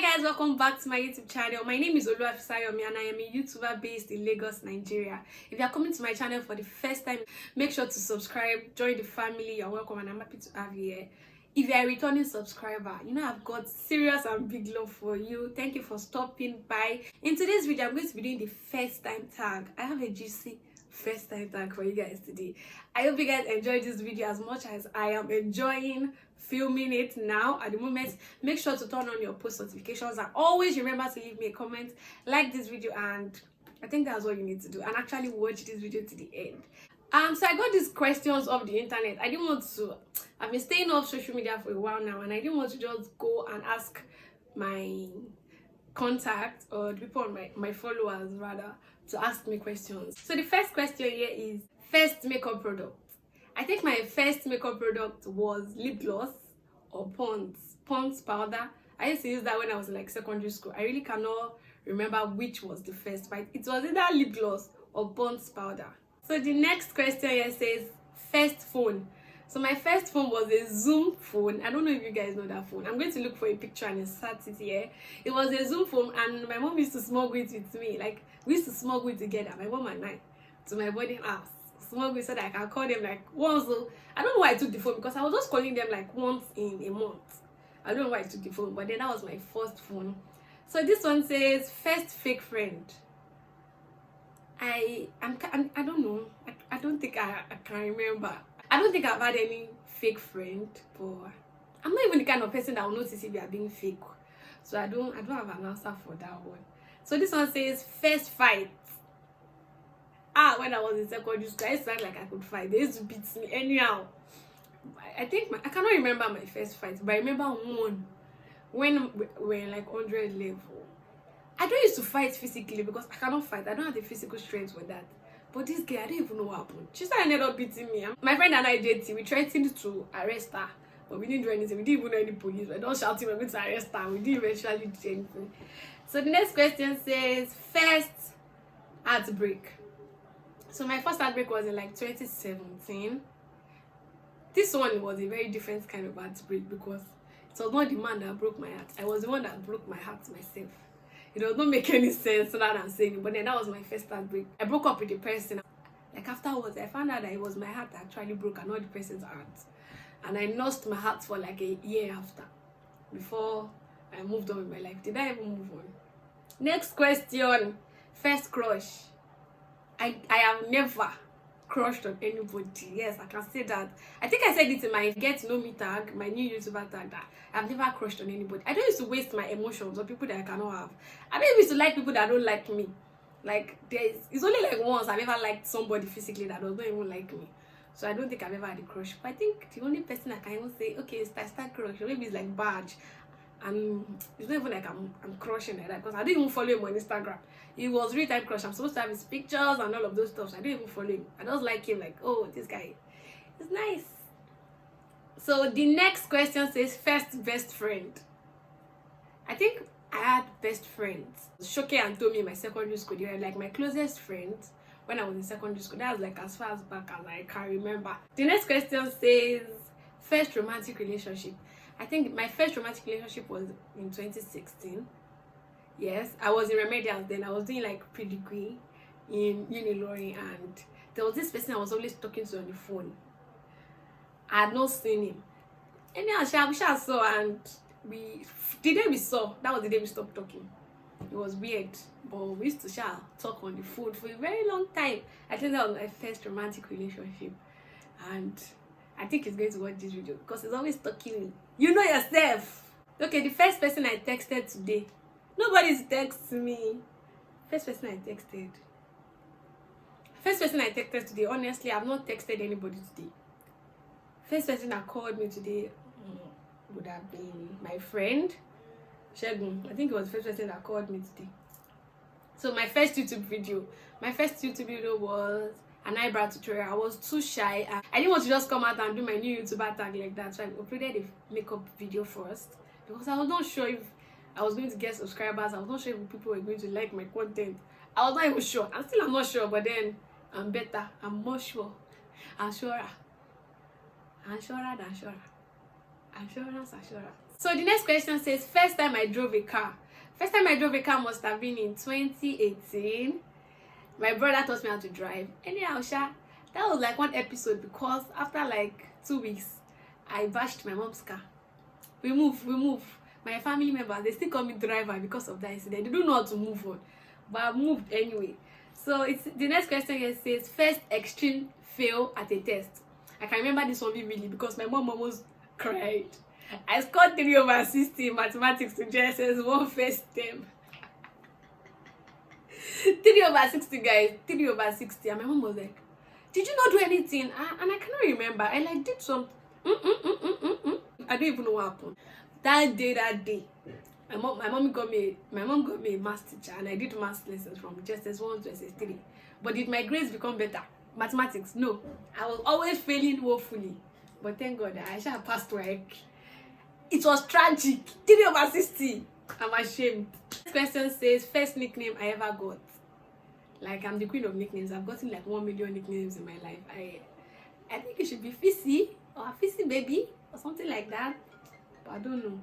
Hi guys, welcome back to my YouTube channel. My name is Oluwafisayomi and I am a YouTuber based in Lagos, Nigeria. If you are coming to my channel for the first time, make sure to subscribe, join the family. You're welcome and I'm happy to have you here. If you're a returning subscriber, you know I've got serious and big love for you. Thank you for stopping by. In today's video, I'm going to be doing the first time tag. I have a juicy first time tag for you guys today. I hope you guys enjoyed this video as much as I am enjoying filming it now. At the moment, make sure to turn on your post notifications and always remember to leave me a comment, like this video, and I think that's what you need to do, and actually watch this video to the end. So I got these questions off the internet. I didn't want to, I've been staying off social media for a while now, and I didn't want to just go and ask my contact or the people on my followers rather to ask me questions. So the first question here is first makeup product. I think my first makeup product was lip gloss or Pond's powder. I used to use that when I was in like secondary school. I really cannot remember which was the first, but it was either lip gloss or Pond's powder. So the next question here says first phone. So my first phone was a Zoom phone. I don't know if you guys know that phone. I'm going to look for a picture and insert it here. It was a Zoom phone and my mom used to smuggle it with me. Like we used to smuggle it together, my mom and I, to my boarding house. Smuggle it so that I can call them like once. So I don't know why I took the phone, because I was just calling them like once in a month. I don't know why I took the phone, but then that was my first phone. So this one says first fake friend. I don't know. I don't think I can remember. I don't think I've had any fake friend, but I'm not even the kind of person that will notice if you are being fake. So I don't have an answer for that one. So this one says first fight. When I was in secondary school, I used to act like I could fight. They used to beat me anyhow. I cannot remember my first fight, but I remember one when we're like 100 level. I don't used to fight physically because I cannot fight. I don't have the physical strength for that. But this girl, I don't even know what happened. She started ended up beating me. My friend and I, JT, we threatened to arrest her, but we didn't do anything. We didn't even know any police. We don't shout we're going to arrest her. We didn't eventually do anything. So the next question says first heartbreak. So my first heartbreak was in like 2017. This one was a very different kind of heartbreak because it was not the man that broke my heart. I was the one that broke my heart myself. It does not make any sense now that I'm saying it, but then that was my first heartbreak. I broke up with the person. Like afterwards, I found out that it was my heart that actually broke and not the person's heart. And I lost my heart for like a year after, before I moved on with my life. Did I even move on? Next question. First crush. I have never crushed on anybody. Yes, I can say that. I think I said it in my get to know me tag, my new YouTuber tag, that I've never crushed on anybody. I don't used to waste my emotions on people that I cannot have. I don't used to like people that don't like me. Like it's only like once I've ever liked somebody physically that does not even like me. So I don't think I've ever had a crush. But I think the only person I can even say, okay, start crush, or maybe it's like badge. And it's not even like I'm crushing like that, because I didn't even follow him on Instagram. It was real time crush. I'm supposed to have his pictures and all of those stuff. So I didn't even follow him. I just like him, like, oh, this guy is nice. So the next question says first best friend. I think I had best friends. Shoke and Tommy in my secondary school, they were like my closest friends when I was in secondary school. That was like as far as back as I can remember. The next question says first romantic relationship. I think my first romantic relationship was in 2016. Yes, I was in Remedials then. I was doing like pre-degree in Uniloring, and there was this person I was always talking to on the phone. I had not seen him. Anyhow, we saw, and the day we saw, that was the day we stopped talking. It was weird, but we used to talk on the phone for a very long time. I think that was my first romantic relationship, and I think he's going to watch this video because he's always talking me. You know yourself. Okay, the first person I texted today. Nobody's texting me. First person I texted. First person I texted today. Honestly, I've not texted anybody today. First person that called me today would have been my friend Shegun. I think it was the first person that called me today. So my first YouTube video was an eyebrow tutorial. I was too shy. I didn't want to just come out and do my new YouTuber tag like that. So I uploaded a makeup video first because I was not sure if I was going to get subscribers. I was not sure if people were going to like my content. I was not even sure. I'm not sure, but then I'm better. I'm more sure. I'm surer. I'm surer than surer. Assurance. So the next question says, first time I drove a car. First time I drove a car must have been in 2018. My brother taught me how to drive. Anyhow, that was like one episode because after like 2 weeks, I bashed my mom's car. We move. My family members, they still call me driver because of that incident. They don't know how to move on, but I moved anyway. So it's the next question here says, first extreme fail at a test. I can remember this one vividly because my mom almost cried. I scored 3/60 in mathematics to JSS one first term. 3/60, guys. 3/60. And my mom was like, did you not do anything? And I cannot remember. I like did some. I don't even know what happened. That day, my mom got me a math teacher, and I did math lessons from JSS 1 to JSS 3. But did my grades become better? Mathematics, no. I was always failing woefully. But thank God, I shall passed work. It was tragic. 3/60. I'm ashamed. This question says, first nickname I ever got. Like, I'm the queen of nicknames. I've gotten like 1 million nicknames in my life. I think it should be Fissy or Fissy Baby or something like that. But I don't know.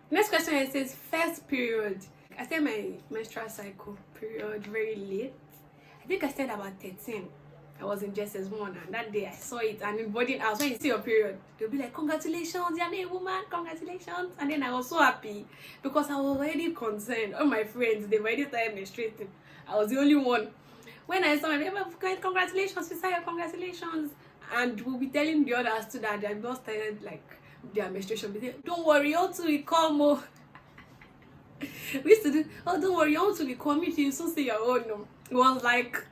Next question it says, first period. I started my menstrual cycle period very late. I think I started about 13. I was in JSS 1, and that day I saw it, and in boarding house, when you see your period, they'll be like, congratulations, you're a woman, congratulations. And then I was so happy because I was already concerned. All my friends, they were already started menstruating. I was the only one. When I saw my baby, congratulations, Fisaya, congratulations. And we'll be telling the others too that they have not started like their menstruation. They say, don't worry, all to will come. Oh. We used to do, oh, don't worry, all to will come. You can so say your own. No. It was like,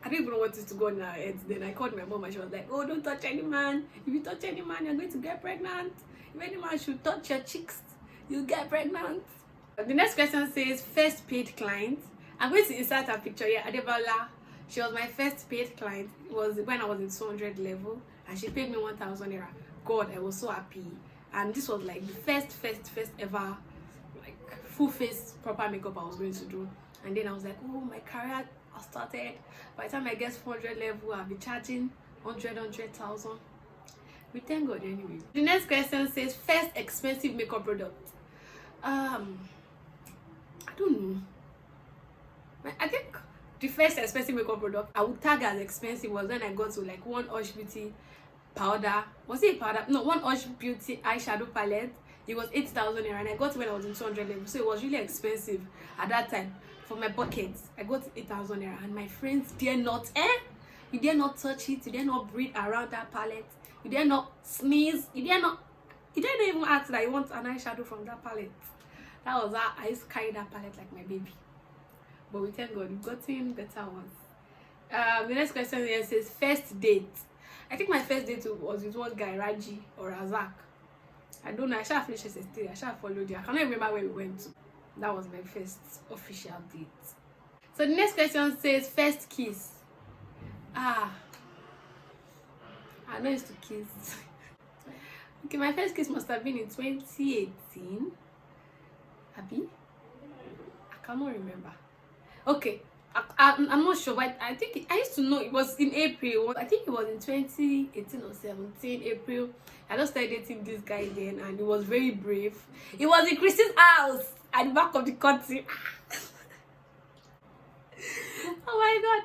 I don't even know what is to go in our heads. Then I called my mom and she was like, oh, don't touch any man. If you touch any man, you're going to get pregnant. If any man should touch your cheeks, you'll get pregnant. The next question says, first paid client. I'm going to insert a picture here. Adebola, she was my first paid client. It was when I was in 200 level, and she paid me 1,000 naira. God, I was so happy. And this was like the first ever like full face proper makeup I was going to do. And then I was like, oh, my career has started. By the time I get 400 level, I'll be charging 100,000. We thank God anyway. The next question says, first expensive makeup product. I don't know. I think the first expensive makeup product I would tag as expensive was when I got to like one Hush Beauty powder. Was it a powder? No, one Hush Beauty eyeshadow palette. It was 8,000 naira, and I got it when I was in 200 level, so it was really expensive at that time. For my pockets, I got 8,000 naira, and my friends dare not, you dare not touch it, you dare not breathe around that palette, you dare not sneeze, you dare not even ask that you want an eyeshadow from that palette. That was how I used to carry that palette like my baby. But we thank God, we've gotten better ones. The next question here says, first date. I think my first date was with one guy, Raji or Razak. I don't know, I shall finish SST, I shall follow you. I cannot remember where we went to. That was my first official date. So the next question says, first kiss. I know used to kiss. Okay, my first kiss must have been in 2018. Happy? I cannot remember. Okay, I'm not sure, but I think I used to know it was in April. I think it was in 2018 or 17 April. I just started dating this guy then, and he was very brave. It was in Christy's house at the back of the curtain. Oh my God!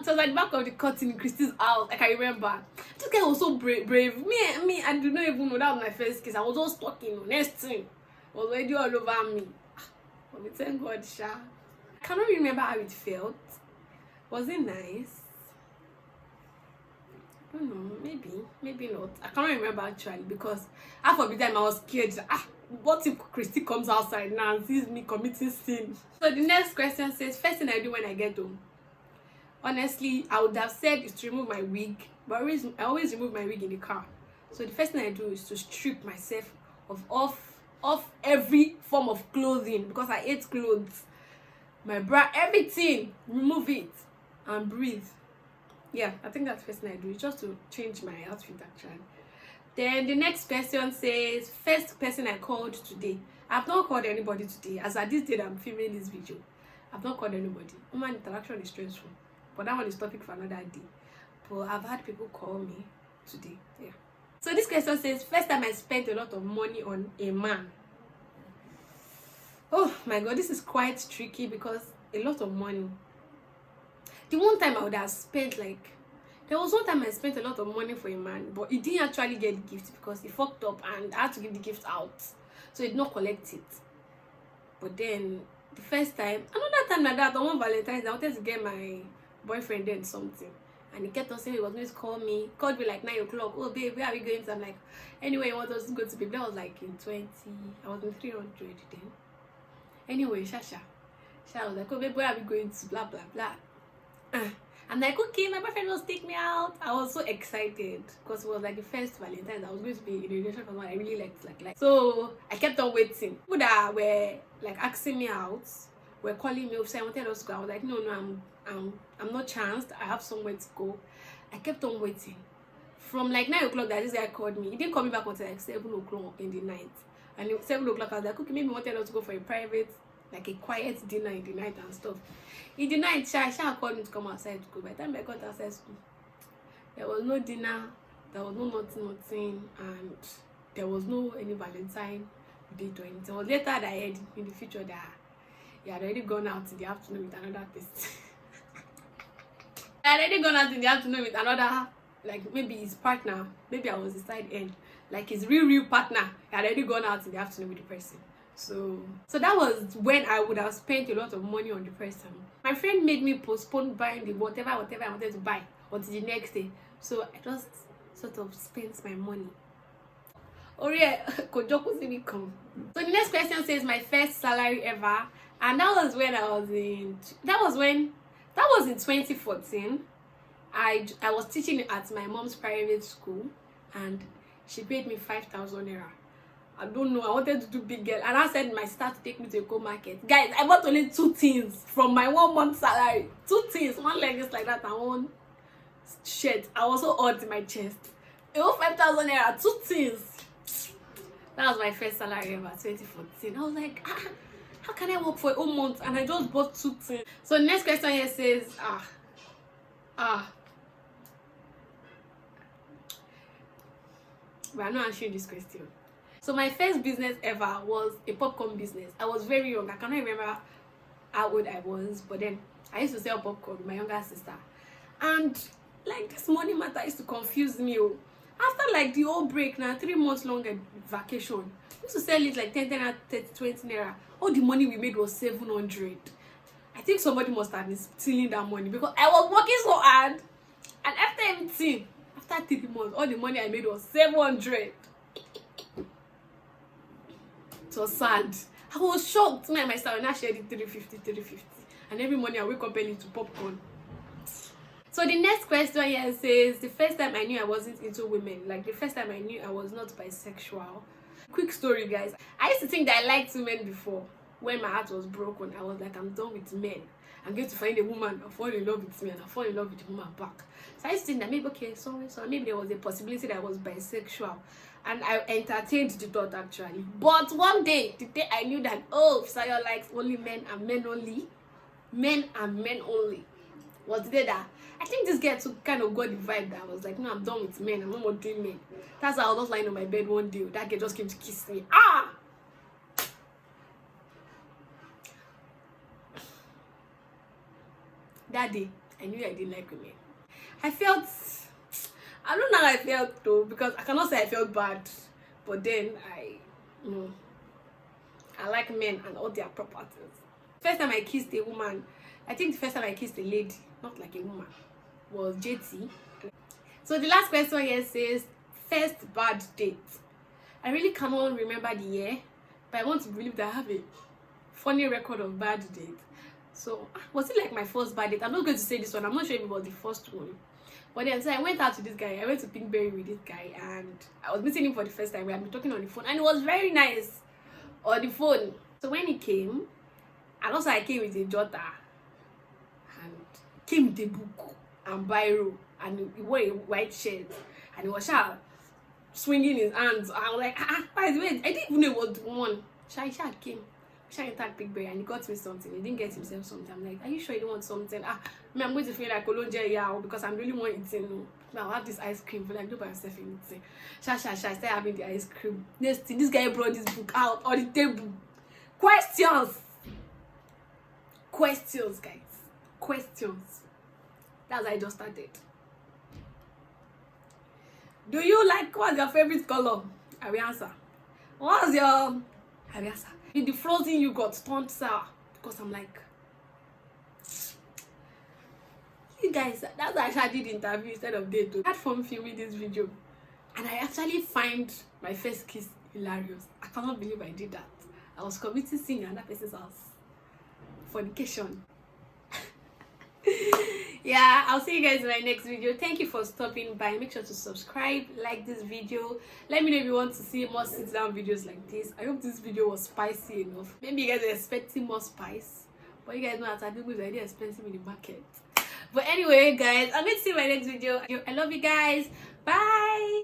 It was at the back of the curtain in Christy's house. I can remember. This guy was so brave. Me, I do not even know that was my first kiss. I was just talking. Next thing was already all over me. But we thank God, Sha. I cannot remember how it felt. Was it nice? I don't know, maybe not. I cannot remember actually, because half of the time I was scared. What if Christy comes outside now and sees me committing sin? So the next question says, first thing I do when I get home. Honestly, I would have said is to remove my wig, but I always remove my wig in the car. So the first thing I do is to strip myself of every form of clothing, because I hate clothes. My bra, everything, remove it and breathe. Yeah, I think that's the first thing I do. It's just to change my outfit actually. Then the next question says, first person I called today. I've not called anybody today. As at this date I'm filming this video, I've not called anybody. Human interaction is stressful, but that one is topic for another day. But I've had people call me today. Yeah. So this question says, first time I spent a lot of money on a man. Oh my god, this is quite tricky because a lot of money. The one time I would have spent like, there was one time I spent a lot of money for a man, but he didn't actually get the gift because he fucked up and I had to give the gift out, so he did not collect it. But then the first time, another time like that, on one Valentine's, I wanted to get my boyfriend then something, and he kept on saying he was going to called me like 9 o'clock. Oh babe, where are we going to? I'm like, anyway, he wants us to go to babe. That was like in 20, I was in 300 then. Anyway, Shasha was like, oh babe, where are we going to? Blah blah blah. I'm like, okay, my boyfriend was take me out. I was so excited because it was like the first Valentine's. I was going to be in a relationship with someone I really liked, like. So I kept on waiting. People that were like asking me out were calling me up saying I wanted us to go. I was like, no, I'm not chanced. I have somewhere to go. I kept on waiting. From like 9 o'clock that this guy called me. He didn't call me back until like 7 o'clock in the night. And at 7 o'clock I was like, okay, maybe he wanted us to go for a private, like a quiet dinner in the night and stuff. In the night, Sha called me to come outside to go. By the time I got outside school, there was no dinner, there was no nothing, and there was no any Valentine date or anything. It was later that I heard in the future that he had already gone out in the afternoon with another person. I had already gone out in the afternoon with another, like maybe his partner, maybe I was his side end, like his real partner. He had already gone out in the afternoon with the person. So that was when I would have spent a lot of money on the person. My friend made me postpone buying the whatever I wanted to buy until the next day. So I just sort of spent my money. Oh yeah, Kojoku see me come. So the next question says my first salary ever, and that was in 2014. I was teaching at my mom's private school, and she paid me 5,000 naira. I don't know, I wanted to do big girl, and I said my sister to take me to a co-market. Guys, I bought only 2 things from my 1 month salary. 2 things, one leggings like that and one shirt. I was so hot in my chest. It was 5,000 naira, 2 things. That was my first salary ever, 2014. I was like, how can I work for a whole month and I just bought 2 things? So the next question here says, but I'm not answering this question. So my first business ever was a popcorn business. I was very young. I cannot remember how old I was, but then I used to sell popcorn with my younger sister. And like this money matter used to confuse me. After like the whole break now, 3 months longer vacation, we used to sell it like 10 naira, 30, 20 naira. All the money we made was 700. I think somebody must have been stealing that money because I was working so hard. And after everything, after 3 months, all the money I made was 700. It was sad. I was shocked. Me and my sister now shared it 350. And every morning I wake up early to popcorn. So the next question here says, the first time I knew I wasn't into women, like the first time I knew I was not bisexual. Quick story, guys. I used to think that I liked women before. When my heart was broken, I was like, I'm done with men. I'm going to find a woman and fall in love with me, and I fall in love with the woman back. So I used to think that maybe, okay, so maybe there was a possibility that I was bisexual. And I entertained the thought actually. But one day, the day I knew that, oh, Sayo likes only men and men only. Men and men only. Was the day that I think this girl took kind of got the vibe that I was like, no, I'm done with men. I'm not more doing men. That's how I was just lying on my bed one day. That girl just came to kiss me. That day, I knew I didn't like women. I don't know how I felt though, because I cannot say I felt bad, but then I like men and all their properties. First time I kissed a woman, I think the first time I kissed a lady, not like a woman, was JT. So the last question here says, first bad date. I really cannot remember the year, but I want to believe that I have a funny record of bad date. So was it like my first bad date? I'm not going to say this one. I'm not sure if it was the first one. But then, so I went out to this guy. I went to Pinkberry with this guy, and I was meeting him for the first time. We had been talking on the phone, and it was very nice on the phone. So when he came, and also I came with a jotter, and came with a book and biro, and he wore a white shirt, and he was swinging his hands. I was like, by the way, I didn't even know it was the one. Shai came. Shai entered Pinkberry, and he got me something. He didn't get himself something. I'm like, are you sure you don't want something? I'm going to feel like Kolonja because I'm really want eating. I'll have this ice cream, but I do by myself anything. Sha, I started having the ice cream. Next thing, this guy brought this book out on the table. Questions. Questions, guys. Questions. That's how I just started. Do you like, what's your favorite color? I will answer. What's your, I will answer. The frozen yogurt turned sour because I'm like, you guys, that's why I actually did interview instead of date. I had fun filming this video, and I actually find my first kiss hilarious. I cannot believe I did that. I was committing sin in another person's house. Fornication. Yeah, I'll see you guys in my next video. Thank you for stopping by. Make sure to subscribe, like this video. Let me know if you want to see more sit down videos like this. I hope this video was spicy enough. Maybe you guys are expecting more spice, but you guys know that Adobo is already expensive in the market. But anyway, guys, I'm going to see you in my next video. I love you guys. Bye.